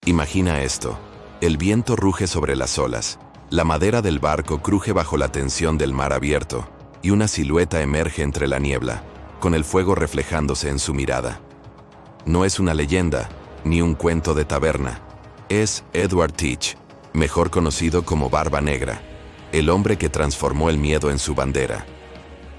Imagina esto. El viento ruge sobre las olas. La madera del barco cruje bajo la tensión del mar abierto, y una silueta emerge entre la niebla, con el fuego reflejándose en su mirada. No es una leyenda, ni un cuento de taberna. Es Edward Teach, mejor conocido como Barba Negra, el hombre que transformó el miedo en su bandera.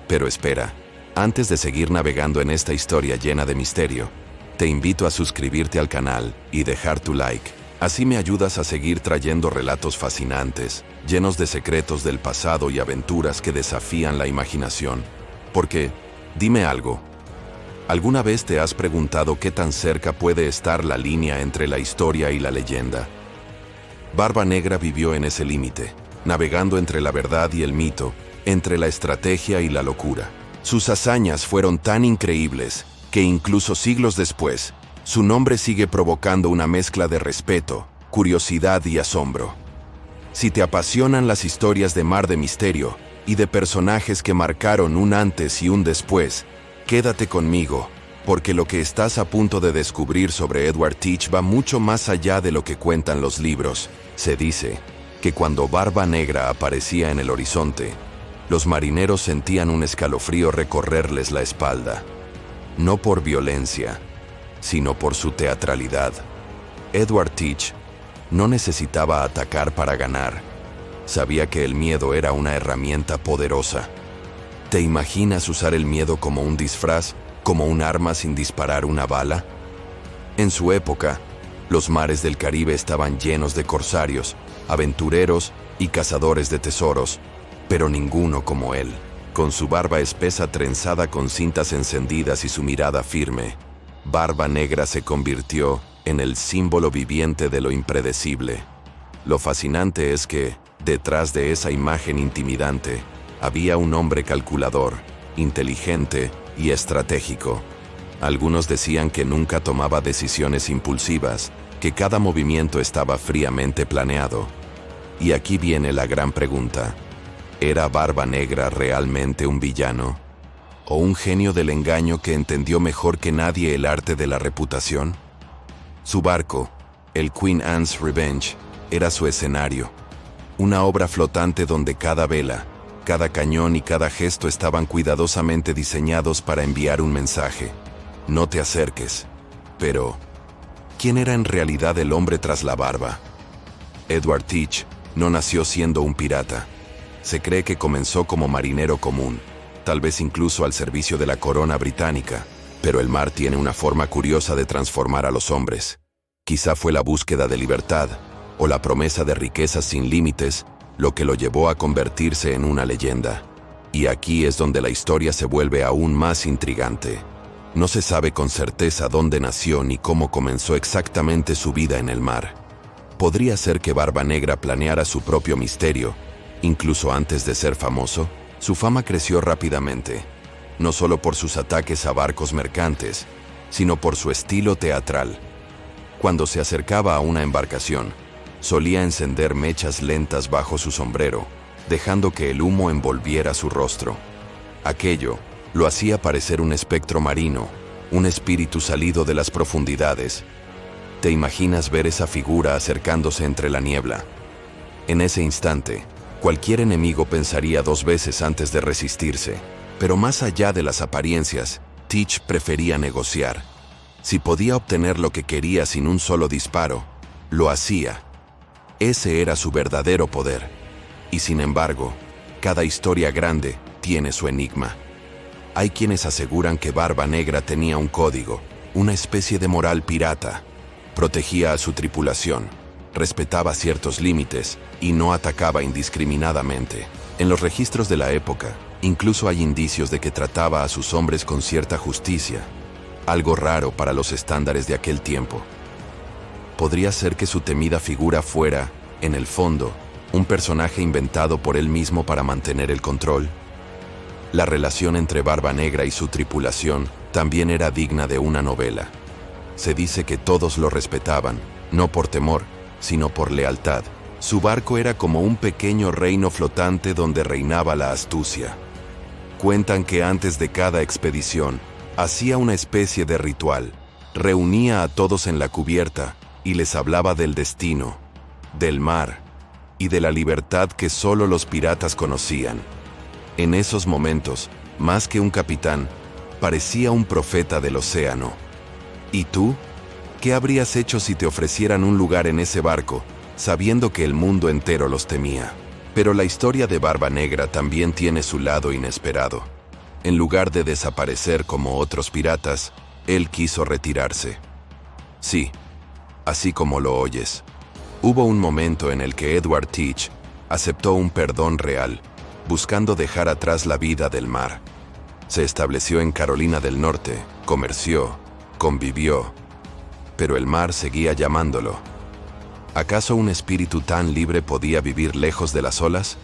Pero espera, antes de seguir navegando en esta historia llena de misterio, te invito a suscribirte al canal y dejar tu like. Así me ayudas a seguir trayendo relatos fascinantes, llenos de secretos del pasado y aventuras que desafían la imaginación. Porque, dime algo, ¿alguna vez te has preguntado qué tan cerca puede estar la línea entre la historia y la leyenda? Barba Negra vivió en ese límite, navegando entre la verdad y el mito, entre la estrategia y la locura. Sus hazañas fueron tan increíbles que incluso siglos después, su nombre sigue provocando una mezcla de respeto, curiosidad y asombro. Si te apasionan las historias de mar de misterio y de personajes que marcaron un antes y un después, quédate conmigo, porque lo que estás a punto de descubrir sobre Edward Teach va mucho más allá de lo que cuentan los libros. Se dice que cuando Barba Negra aparecía en el horizonte, los marineros sentían un escalofrío recorrerles la espalda. No por violencia, sino por su teatralidad. Edward Teach no necesitaba atacar para ganar. Sabía que el miedo era una herramienta poderosa. ¿Te imaginas usar el miedo como un disfraz, como un arma sin disparar una bala? En su época, los mares del Caribe estaban llenos de corsarios, aventureros y cazadores de tesoros, pero ninguno como él. Con su barba espesa trenzada con cintas encendidas y su mirada firme, Barba Negra se convirtió en el símbolo viviente de lo impredecible. Lo fascinante es que, detrás de esa imagen intimidante, había un hombre calculador, inteligente y estratégico. Algunos decían que nunca tomaba decisiones impulsivas, que cada movimiento estaba fríamente planeado. Y aquí viene la gran pregunta. ¿Era Barba Negra realmente un villano? ¿O un genio del engaño que entendió mejor que nadie el arte de la reputación? Su barco, el Queen Anne's Revenge, era su escenario. Una obra flotante donde cada vela, cada cañón y cada gesto estaban cuidadosamente diseñados para enviar un mensaje. No te acerques. Pero, ¿quién era en realidad el hombre tras la barba? Edward Teach no nació siendo un pirata. Se cree que comenzó como marinero común, tal vez incluso al servicio de la corona británica, pero el mar tiene una forma curiosa de transformar a los hombres. Quizá fue la búsqueda de libertad, o la promesa de riquezas sin límites, lo que lo llevó a convertirse en una leyenda. Y aquí es donde la historia se vuelve aún más intrigante. No se sabe con certeza dónde nació ni cómo comenzó exactamente su vida en el mar. Podría ser que Barba Negra planeara su propio misterio. Incluso antes de ser famoso, su fama creció rápidamente, no solo por sus ataques a barcos mercantes, sino por su estilo teatral. Cuando se acercaba a una embarcación, solía encender mechas lentas bajo su sombrero, dejando que el humo envolviera su rostro. Aquello lo hacía parecer un espectro marino, un espíritu salido de las profundidades. ¿Te imaginas ver esa figura acercándose entre la niebla? En ese instante, cualquier enemigo pensaría dos veces antes de resistirse, pero más allá de las apariencias, Teach prefería negociar. Si podía obtener lo que quería sin un solo disparo, lo hacía. Ese era su verdadero poder. Y sin embargo, cada historia grande tiene su enigma. Hay quienes aseguran que Barba Negra tenía un código, una especie de moral pirata. Protegía a su tripulación, respetaba ciertos límites y no atacaba indiscriminadamente. En los registros de la época, incluso hay indicios de que trataba a sus hombres con cierta justicia, algo raro para los estándares de aquel tiempo. ¿Podría ser que su temida figura fuera, en el fondo, un personaje inventado por él mismo para mantener el control? La relación entre Barba Negra y su tripulación también era digna de una novela. Se dice que todos lo respetaban, no por temor, sino por lealtad. Su barco era como un pequeño reino flotante donde reinaba la astucia. Cuentan que antes de cada expedición, hacía una especie de ritual. Reunía a todos en la cubierta y les hablaba del destino, del mar y de la libertad que solo los piratas conocían. En esos momentos, más que un capitán, parecía un profeta del océano. ¿Y tú? ¿Qué habrías hecho si te ofrecieran un lugar en ese barco, sabiendo que el mundo entero los temía? Pero la historia de Barba Negra también tiene su lado inesperado. En lugar de desaparecer como otros piratas, él quiso retirarse. Sí, así como lo oyes. Hubo un momento en el que Edward Teach aceptó un perdón real, buscando dejar atrás la vida del mar. Se estableció en Carolina del Norte, comerció, convivió, pero el mar seguía llamándolo. ¿Acaso un espíritu tan libre podía vivir lejos de las olas?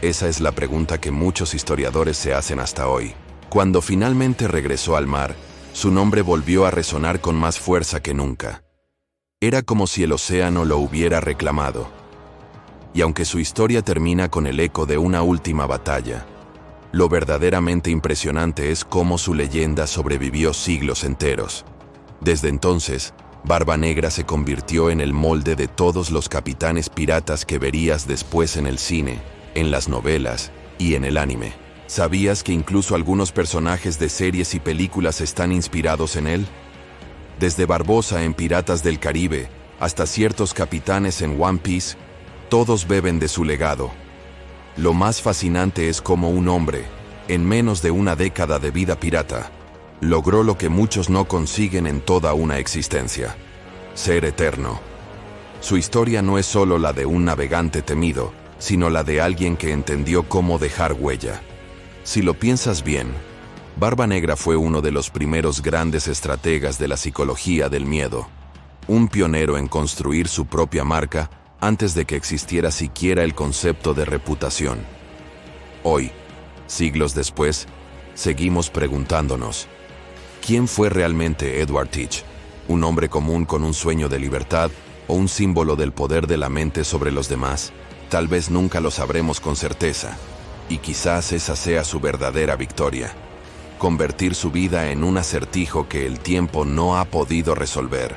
Esa es la pregunta que muchos historiadores se hacen hasta hoy. Cuando finalmente regresó al mar, su nombre volvió a resonar con más fuerza que nunca. Era como si el océano lo hubiera reclamado. Y aunque su historia termina con el eco de una última batalla, lo verdaderamente impresionante es cómo su leyenda sobrevivió siglos enteros. Desde entonces, Barba Negra se convirtió en el molde de todos los capitanes piratas que verías después en el cine, en las novelas y en el anime. ¿Sabías que incluso algunos personajes de series y películas están inspirados en él? Desde Barbossa en Piratas del Caribe hasta ciertos capitanes en One Piece, todos beben de su legado. Lo más fascinante es cómo un hombre, en menos de una década de vida pirata, logró lo que muchos no consiguen en toda una existencia: ser eterno. Su historia no es solo la de un navegante temido, sino la de alguien que entendió cómo dejar huella. Si lo piensas bien, Barba Negra fue uno de los primeros grandes estrategas de la psicología del miedo, un pionero en construir su propia marca antes de que existiera siquiera el concepto de reputación. Hoy, siglos después, seguimos preguntándonos: ¿quién fue realmente Edward Teach? ¿Un hombre común con un sueño de libertad o un símbolo del poder de la mente sobre los demás? Tal vez nunca lo sabremos con certeza, y quizás esa sea su verdadera victoria: convertir su vida en un acertijo que el tiempo no ha podido resolver.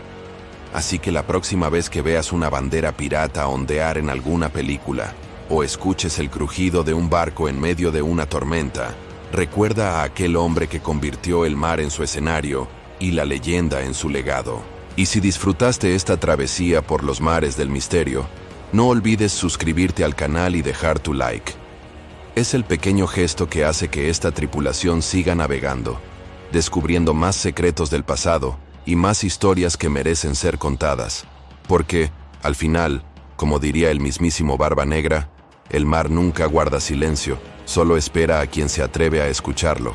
Así que la próxima vez que veas una bandera pirata ondear en alguna película, o escuches el crujido de un barco en medio de una tormenta, recuerda a aquel hombre que convirtió el mar en su escenario y la leyenda en su legado. Y si disfrutaste esta travesía por los mares del misterio, no olvides suscribirte al canal y dejar tu like. Es el pequeño gesto que hace que esta tripulación siga navegando, descubriendo más secretos del pasado y más historias que merecen ser contadas. Porque, al final, como diría el mismísimo Barba Negra, el mar nunca guarda silencio, solo espera a quien se atreve a escucharlo.